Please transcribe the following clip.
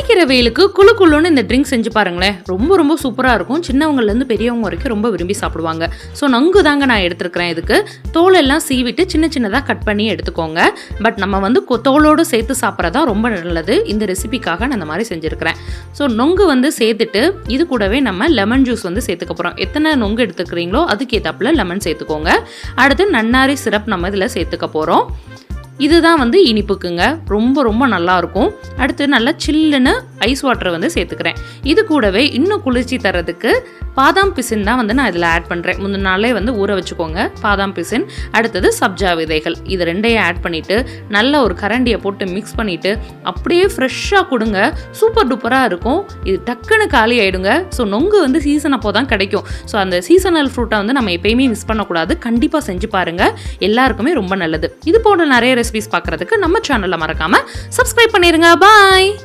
அடிக்கிற வெயிலுக்கு குளு குளுன்னு இந்த ட்ரிங்க் செஞ்சு பாருங்களேன். ரொம்ப ரொம்ப சூப்பராக இருக்கும். சின்னவங்கலேருந்து பெரியவங்க வரைக்கும் ரொம்ப விரும்பி சாப்பிடுவாங்க. ஸோ நொங்கு தாங்க நான் எடுத்துருக்கிறேன். இதுக்கு தோலெல்லாம் சீவிட்டு சின்ன சின்னதாக கட் பண்ணி எடுத்துக்கோங்க. பட் நம்ம வந்து தோலோடு சேர்த்து சாப்பிட்றதா ரொம்ப நல்லது. இந்த ரெசிபிக்காக நான் இந்த மாதிரி செஞ்சுருக்கிறேன். ஸோ நொங்கு வந்து சேர்த்துட்டு இது கூடவே நம்ம லெமன் ஜூஸ் வந்து சேர்த்துக்க போகிறோம். எத்தனை நொங்கு எடுத்துக்கிறீங்களோ அதுக்கேற்றாப்புல லெமன் சேர்த்துக்கோங்க. அடுத்து நன்னாரி சிரப் நம்ம இதில் சேர்த்துக்க போகிறோம். இதுதான் வந்து இனிப்புக்குங்க. ரொம்ப ரொம்ப நல்லாயிருக்கும். அடுத்து நல்லா சில்லுன்னு ஐஸ் வாட்டர் வந்து சேர்த்துக்கிறேன். இது கூடவே இன்னும் குளிர்ச்சி தரதுக்கு பாதாம் பிசின் தான் வந்து நான் இதில் ஆட் பண்ணுறேன். முந்தின நாளே வந்து ஊற வச்சுக்கோங்க பாதாம் பிசின். அடுத்தது சப்ஜா விதைகள். இது ரெண்டையும் ஆட் பண்ணிவிட்டு நல்ல ஒரு கரண்டியை போட்டு மிக்ஸ் பண்ணிவிட்டு அப்படியே ஃப்ரெஷ்ஷாக கொடுங்க. சூப்பர் டூப்பராக இருக்கும். இது டக்குன்னு காலி ஆகிடுங்க. ஸோ நொங்கு வந்து சீசன் அப்போ தான் கிடைக்கும். ஸோ அந்த சீசனல் ஃப்ரூட்டை வந்து நம்ம எப்பயுமே மிஸ் பண்ணக்கூடாது. கண்டிப்பாக செஞ்சு பாருங்கள். எல்லாருக்குமே ரொம்ப நல்லது. இது போன்ற நிறைய ரெசிபிஸ் பார்க்குறதுக்கு நம்ம சேனலில் மறக்காமல் சப்ஸ்கிரைப் பண்ணிடுங்க. பாய்.